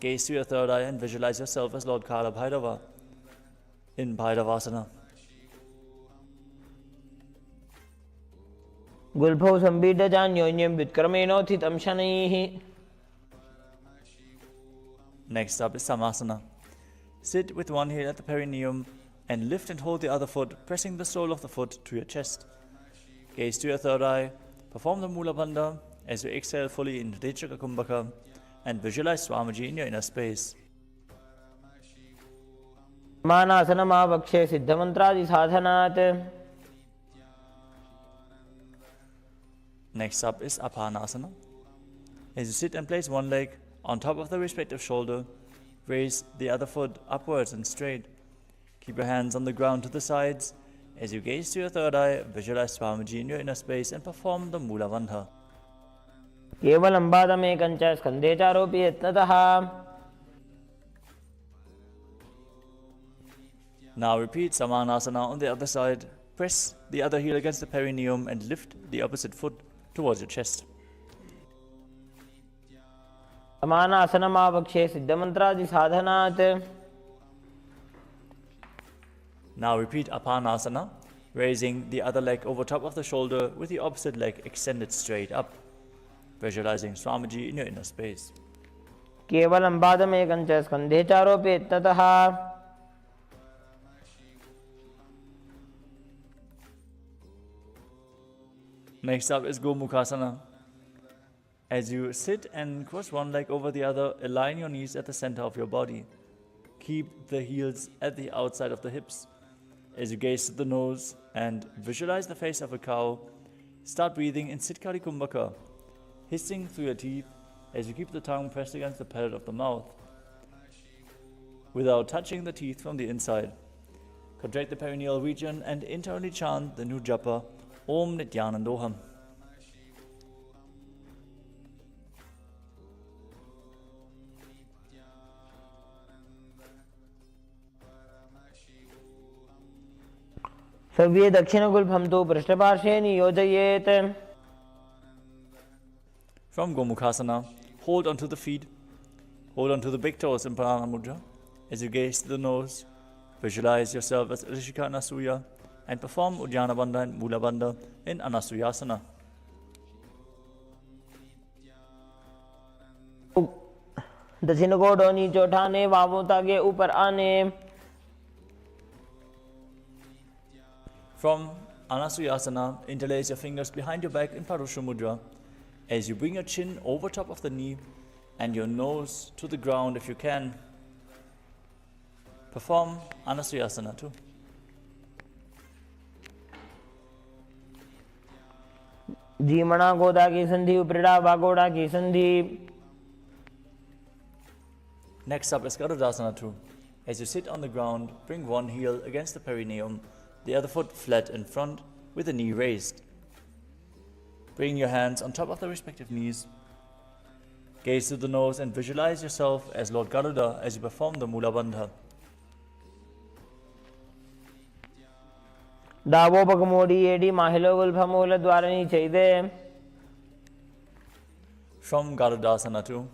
Gaze to your third eye and visualize yourself as Lord Kala Bhairava in Bhairavasana. गुल्फौ संबीड जान्योन्यं व्युत्क्रमेणोत्थितं शनैः. Next up is Samasana. Sit with one heel at the perineum and lift and hold the other foot, pressing the sole of the foot to your chest. Gaze to your third eye, perform the Mula Bandha as you exhale fully into Dechaka Kumbhaka and visualize Swamiji in your inner space. मानासनमावक्षे सिद्धमन्त्रादि साधनात्. Next up is Apanasana. As you sit and place one leg on top of the respective shoulder, raise the other foot upwards and straight. Keep your hands on the ground to the sides As you gaze to your third eye, visualize Swamiji in your inner space and perform the Mula Bandha. केवलं पादमेकं च स्कन्धे चारोपि यत्नतः. Now repeat Samanasana on the other side. Press the other heel against the perineum and lift the opposite foot towards your chest. समानासनमावक्षे सिद्धमन्त्रादिसाधनात्. Now repeat Apanasana, raising the other leg over top of the shoulder with the opposite leg extended straight up, visualizing Swamiji in your inner space. केवलं पादमेकं च स्कन्धे चारोपि यत्नतः. Next up is Gomukhasana. As you sit and cross one leg over the other, align your knees at the center of your body. Keep the heels at the outside of the hips. As you gaze to the nose and visualize the face of a cow, start breathing in Sitkari Kumbhaka, hissing through your teeth as you keep the tongue pressed against the palate of the mouth, without touching the teeth from the inside. Contract the perineal region and internally chant the new japa, Om Nithyanandoham. सव्ये दक्षिणगुल्फं तु पृष्ठपार्श्वे नियोजयेत्. From Gomukhasana, hold onto the feet, hold onto the big toes in Pranana Mudra. As you gaze to the nose, visualize yourself as Rishika Anasuya and perform Uddiyana Bandha and Mula Bandha in Anasuyasana. दक्षिण को नीचे उठाने, बाहों तागे ऊपर आने. From Anasuyasana, interlace your fingers behind your back in Parusha Mudra as you bring your chin over top of the knee and your nose to the ground if you can. Perform Anasuyasana too. जीमणा गोदा की संधि, उपरिड़ा वागोड़ा की संधि. Next up is Garudasana too. As you sit on the ground, bring one heel against the perineum, the other foot flat in front with the knee raised. Bring your hands on top of the respective knees. Gaze to the nose and visualize yourself as Lord Garuda as you perform the Mula Bandha. दावोपगमोडी एडी माहिलोगुल्फमूल द्वारणी चैदे. From Garudasana too,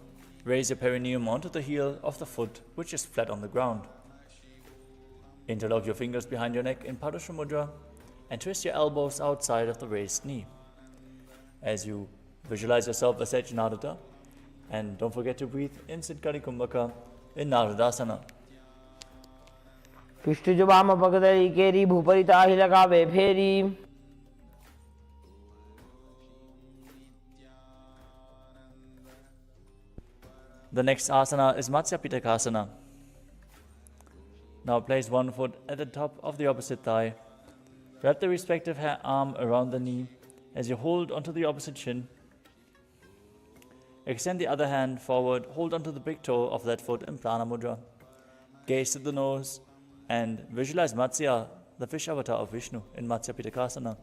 raise your perineum onto the heel of the foot which is flat on the ground. Interlock your fingers behind your neck in Padusha Mudra and twist your elbows outside of the raised knee. As you visualize yourself as Narada, and don't forget to breathe in Sitkari Kumbhaka in Naradasana. पृष्ठजुबाम पगदरी केरी भूपरिता ही लगावे फेरी. The next asana is Matsya Pitakasana. Now place one foot at the top of the opposite thigh. Wrap the respective arm around the knee as you hold onto the opposite shin. Extend the other hand forward, hold onto the big toe of that foot in Prana Mudra. Gaze to the nose and visualize Matsya, the fish avatar of Vishnu, in Matsya Pitakasana.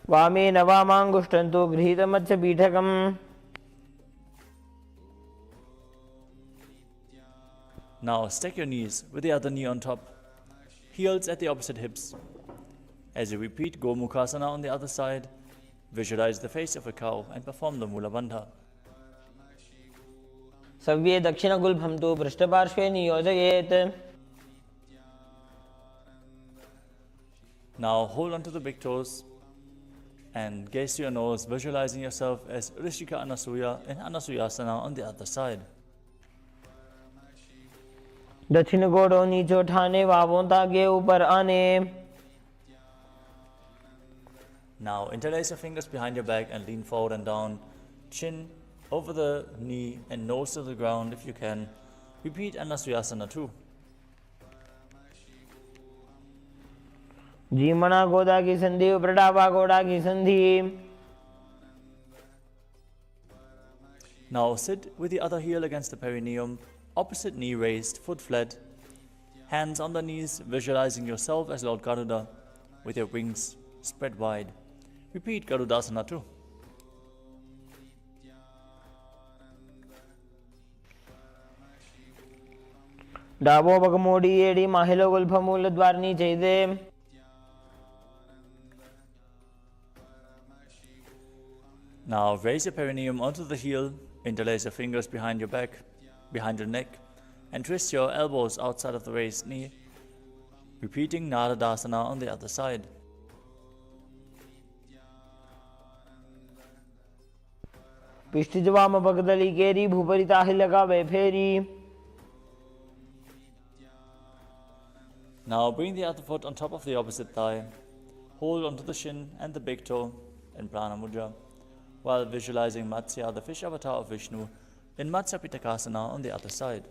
वामे नवामांगुष्टंतु गृहीतमच्च पीठकम्. Now stack your knees with the other knee on top, heels at the opposite hips. As you repeat Gomukhasana on the other side, visualize the face of a cow and perform the Mula Bandha. सव्ये दक्षिणगुल्फं तु पृष्ठपार्श्वे नियोजयेत्. Now hold onto the big toes and gaze to your nose, visualizing yourself as Rishika Anasuya in Anasuyasana on the other side. दक्षिण गोड़ों नीचे उठाने, बाहों तागे ऊपर आने. Now interlace your fingers behind your back and lean forward and down, chin over the knee and nose to the ground if you can. Repeat Anasuyasana too. जीमणा गोदा की संधि, उपरिड़ा वागोड़ा की संधि. Now sit with the other heel against the perineum, opposite knee raised, foot flat. Hands on the knees, visualizing yourself as Lord Garuda with your wings spread wide. Repeat Garudasana too. डाबो पगमोडी एडी महिलो गुल्फमूल द्वारनी चैदे. Now raise your perineum onto the heel, interlace your fingers behind your back, behind your neck, and twist your elbows outside of the raised knee, repeating Naradasana on the other side. पिष्टिजवाम पगदली केरी भूपरी ताहिलका वे फेरी. Now bring the other foot on top of the opposite thigh. Hold onto the shin and the big toe in Prana Mudra, while visualizing Matsya, the fish avatar of Vishnu, in Matsya Pitakasana on the other side.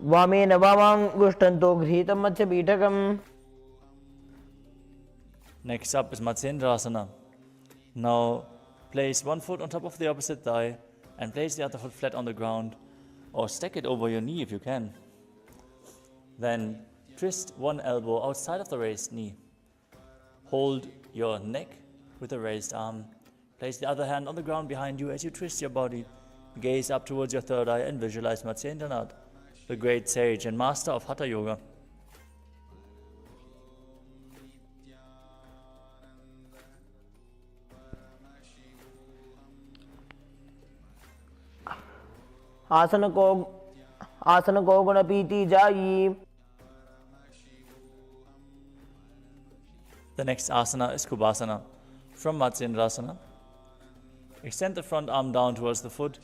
वामेन वामाङ्गुष्ठन्तो गृहीतं मत्स्य पीठकम्. Next up is Matsyendrasana. Now place one foot on top of the opposite thigh and place the other foot flat on the ground, or stack it over your knee if you can. Then twist one elbow outside of the raised knee. Hold your neck with a raised arm. Place the other hand on the ground behind you as you twist your body. Gaze up towards your third eye and visualize Matsyendranath, the great sage and master of Hatha Yoga. आसन को गुण पीती जाई. The next asana is Kubasana. From Matsyendrasana, extend the front arm down towards the foot.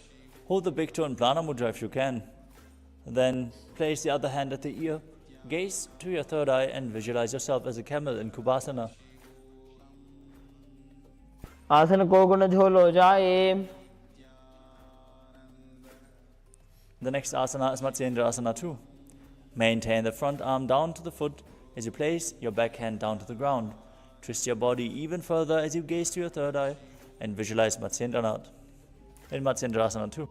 Hold the big toe in Prana Mudra if you can. Then place the other hand at the ear. Gaze to your third eye and visualize yourself as a camel in Kubasana. आसन को गुण झोलो जाए. The next asana is Matsyendrasana too. Maintain the front arm down to the foot as you place your back hand down to the ground. Twist your body even further as you gaze to your third eye and visualize Matsyendranath in Matsyendrasana too.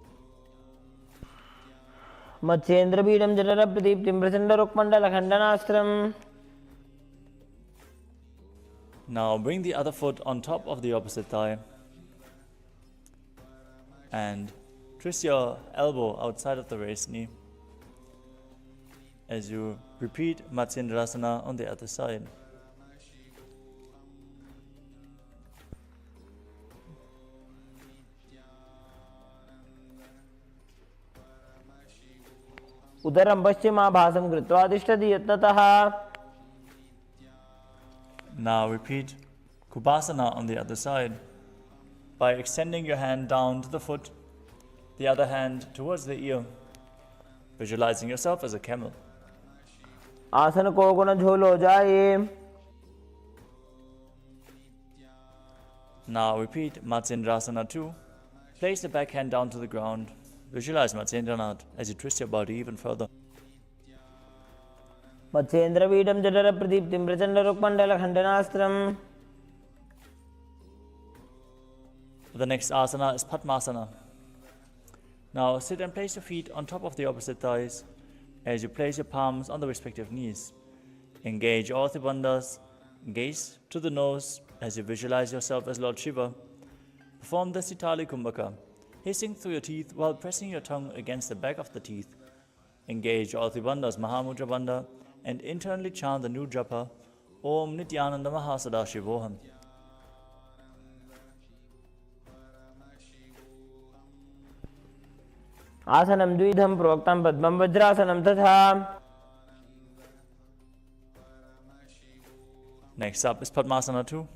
Matsyendra बीडम जठर प्रदीप्तिम प्रचंड रुक्मंडल खंडनास्त्रम. Now bring the other foot on top of the opposite thigh and twist your elbow outside of the raised knee as you repeat Matsyendrasana on the other side. उदरं पश्चिमाभासं कृत्वा तिष्ठति यत्नतः. Now repeat Kubasana on the other side by extending your hand down to the foot, the other hand towards the ear, visualizing yourself as a camel. आसन को गुण झोलो जाए. Now repeat Matsyendrasana too. Place the back hand down to the ground. Visualize Matsyendranath as you twist your body even further. Matsyendra बीडम जठर प्रदीप्तिम प्रचंड रुक्मंडल खंडनास्त्रम. The next asana is Padmasana. Now sit and place your feet on top of the opposite thighs as you place your palms on the respective knees. Engage all the bandhas. Gaze to the nose as you visualize yourself as Lord Shiva. Perform the Sitali Kumbhaka, hissing through your teeth while pressing your tongue against the back of the teeth. Engage all the bandhas Mahamudra Bandha and internally chant the new japa Om Nithyananda Mahasada. आसनं द्विधं प्रोक्तं पद्मं वज्रासनं तथा. Next up is Padmasana too.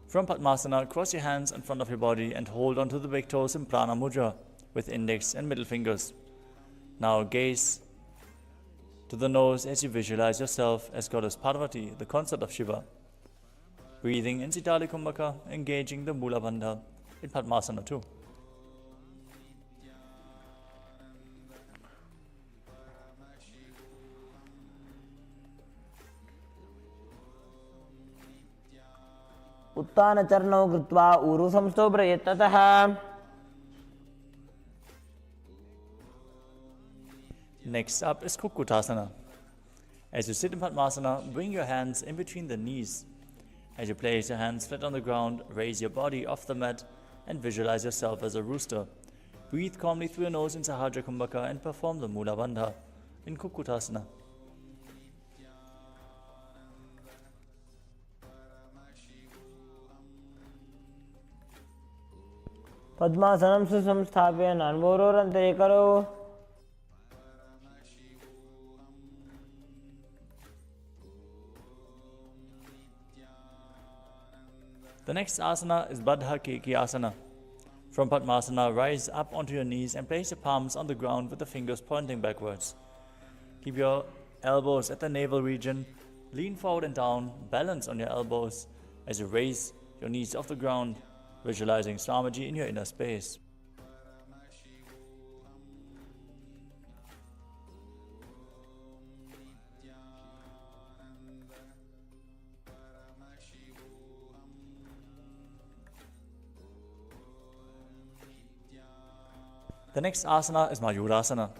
From Padmasana, cross your hands in front of your body and hold onto the big toes in Prana Mudra with index and middle fingers. Now gaze to the nose as you visualize yourself as Goddess Parvati, the consort of Shiva. Breathing in Sitali Kumbhaka, engaging the Mula Bandha in Padmasana too. उत्तान चरणौ कृत्वा ऊरु संस्थो प्रयत्नतः. Next up is Kukutasana. As you sit in Padmasana, bring your hands in between the knees. As you place your hands flat on the ground, raise your body off the mat and visualize yourself as a rooster. Breathe calmly through your nose in Sahajra Kumbhaka and perform the Mula Bandha in Kukutasana. पद्मासनं सुसंस्थाप्य नान्वोरोरन्तरे करो। The next asana is Baddha Keki Asana. From Padmasana, rise up onto your knees and place your palms on the ground with the fingers pointing backwards. Keep your elbows at the navel region, lean forward and down, balance on your elbows as you raise your knees off the ground, visualizing Swamiji in your inner space. The next asana is Mayurasana.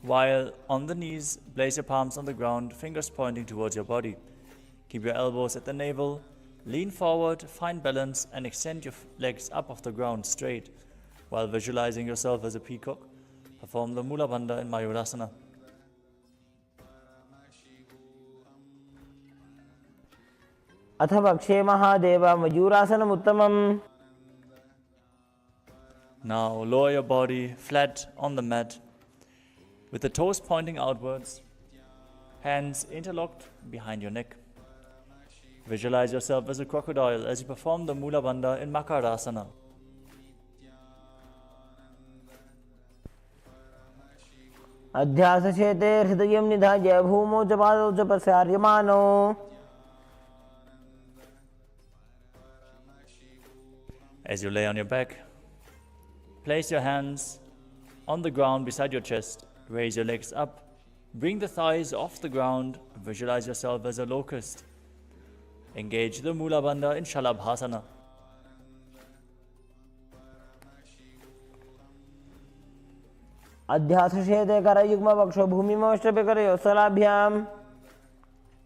While on the knees, place your palms on the ground, fingers pointing towards your body. Keep your elbows at the navel, lean forward, find balance, and extend your legs up off the ground straight. While visualizing yourself as a peacock, perform the Mula Bandha in Mayurasana. अथ पक्षे महादेव मयूरासनम् उत्तमम्। Now lower your body flat on the mat with the toes pointing outwards, hands interlocked behind your neck. Visualize yourself as a crocodile as you perform the Mula Bandha in Makarasana. अध्यासचेते हृदयं निधाय भूमौ च पादौ च प्रसार्यमाणौ। As you lay on your back, place your hands on the ground beside your chest. Raise your legs up. Bring the thighs off the ground. Visualize yourself as a locust. Engage the Mula Bandha in Shalabhasana. अध्यासचेते करयुग्म पक्षो भूमिमवष्टभ्य करयो सलाभ्याम्।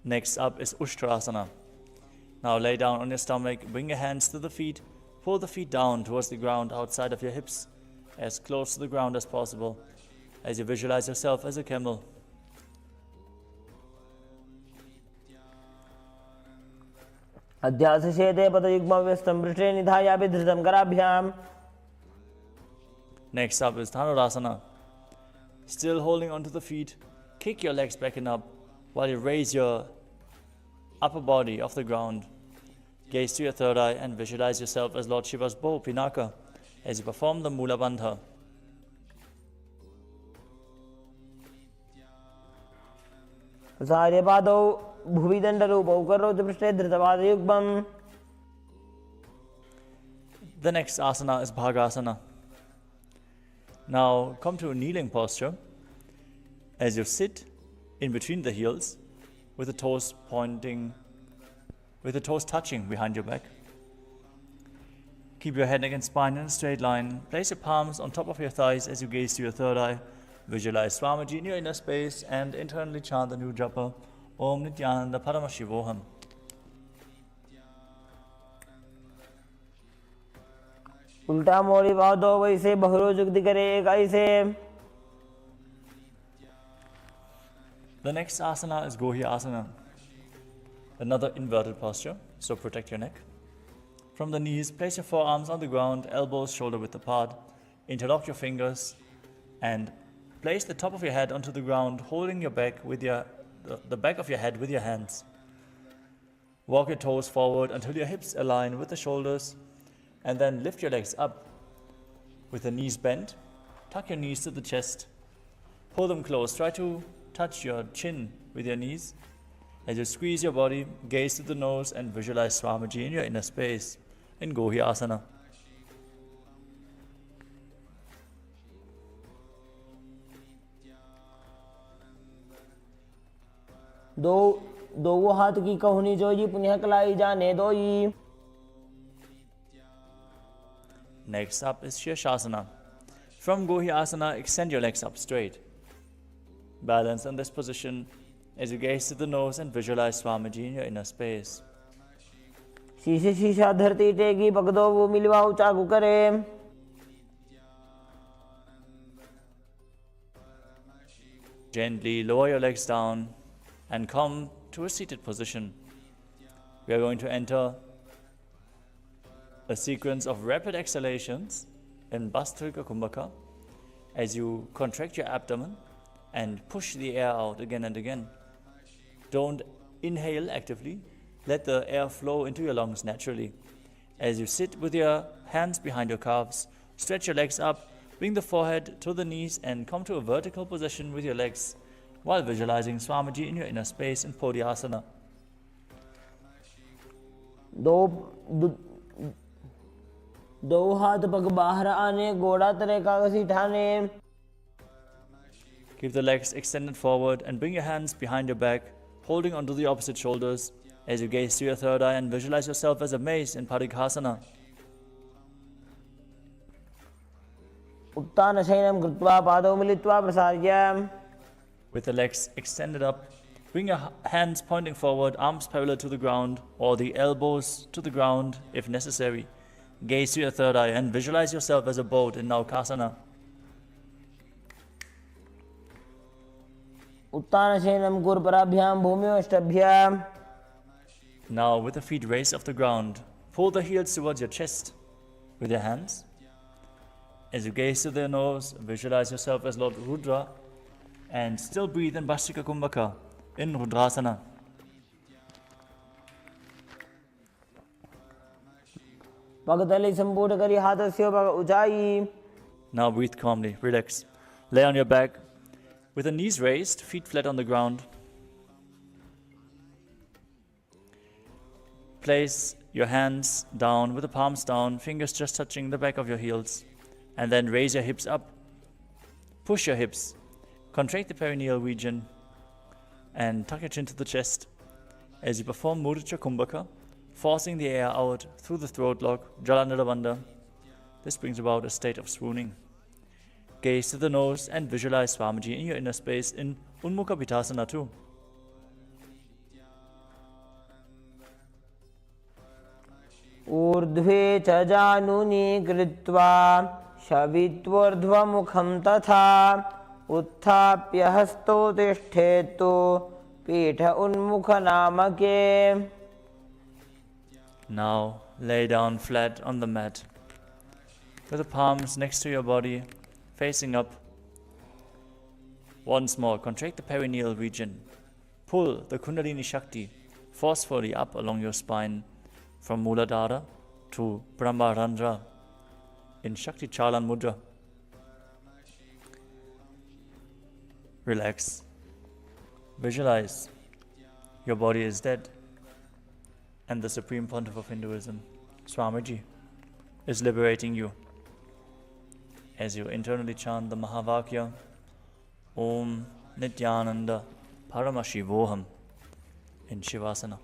Next up is Ushtrasana. Now lay down on your stomach. Bring your hands to the feet. Pull the feet down towards the ground outside of your hips, as close to the ground as possible, as you visualize yourself as a camel. अध्यासचेते पदयुग्मव्यस्तं पृष्ठे निधाय विधृतं कराभ्याम्। Next up is Dhanurasana. Still holding onto the feet, kick your legs back and up while you raise your upper body off the ground. Gaze to your third eye and visualize yourself as Lord Shiva's bow, Pinaka, as you perform the Mula Bandha. सार्यपादौ भुविदण्डरूपौ करौ च पृष्ठे धृतपादयुग्मम्। The next asana is Bhagasana. Now come to a kneeling posture as you sit in between the heels with the toes touching behind your back. Keep your head, neck and spine in a straight line. Place your palms on top of your thighs as you gaze to your third eye. Visualize Swamiji in your inner space and internally chant the new japa, Om Nithyananda Paramashivam. उल्टा मोड़ी पादौ वैसे बहुरो जुगति करे एक ऐसे। The next asana is Gohi Asana. Another inverted posture, so protect your neck. From the knees, place your forearms on the ground, elbows shoulder width apart. Interlock your fingers and place the top of your head onto the ground, holding your back with the back of your head with your hands. Walk your toes forward until your hips align with the shoulders, and then lift your legs up with the knees bent. Tuck your knees to the chest. Pull them close. Try to touch your chin with your knees. As you squeeze your body, gaze to the nose and visualize Swamiji in your inner space in Gohi Asana. दो हाथ की कहुनी जोई पुण्य कलाई जाने दोई। Next up is Shirshasana. From Gohi Asana, extend your legs up straight. Balance on this position as you gaze to the nose and visualize Swamiji in your inner space. शीशे शीशा धरती टेगी पकड़ो वो मिलवा चाकू करे. Gently lower your legs down and come to a seated position. We are going to enter a sequence of rapid exhalations in Bhastrika Kumbhaka as you contract your abdomen and push the air out again and again. Don't inhale actively, let the air flow into your lungs naturally. As you sit with your hands behind your calves, stretch your legs up, bring the forehead to the knees and come to a vertical position with your legs while visualizing Swamiji in your inner space in Podhyasana. दो हाथ पग बाहर आने घोड़ा तरे का घसीटाने. Keep the legs extended forward and bring your hands behind your back, holding onto the opposite shoulders as you gaze to your third eye and visualize yourself as a mace in Parighasana. उत्तान शयनं कृत्वा पादौ मिलित्वा प्रसार्य. With the legs extended up, bring your hands pointing forward, arms parallel to the ground or the elbows to the ground if necessary. Gaze to your third eye and visualize yourself as a boat in Naukasana. उत्तान शयनं कुर्पराभ्यां भूम्योष्टभ्यां. Now, with the feet raised off the ground, pull the heels towards your chest with your hands. As you gaze to the nose, visualize yourself as Lord Rudra and still breathe in Bhastrika Kumbhaka in Rudrasana. पगतली संपूर्ण करी हाथस्य पग ऊंचाई. Now breathe calmly, relax. Lay on your back with the knees raised, feet flat on the ground. Place your hands down with the palms down, fingers just touching the back of your heels. And then raise your hips up. Push your hips. Contract the perineal region and tuck your chin to the chest as you perform Mudra Kumbhaka, forcing the air out through the throat lock, Jalanadabandha. This brings about a state of swooning. Gaze to the nose and visualize Swamiji in your inner space in Unmukha Pittasana too. ऊर्ध्वे च जानुनी कृत्वा शवित्वोर्ध्वमुखं तथा उत्थाप्य हस्तो तिष्ठेतु पीठ उन्मुख नामके. Now lay down flat on the mat with the palms next to your body, facing up. Once more, contract the perineal region. Pull the Kundalini Shakti forcefully up along your spine from Muladhara to Brahmarandra in Shakti Chalan Mudra. Relax. Visualize your body is dead and the Supreme Pontiff of Hinduism, Swamiji, is liberating you. As you internally chant the Mahavakya, Om Nithyananda Paramashivam in Shivasana.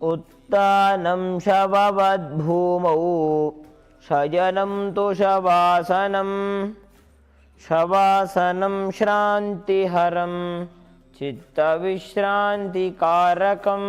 उत्तानं शववद्भूमौ शयनं तु शवासनं. शवासनं श्रान्तिहरं चित्तविश्रान्तिकारकम्.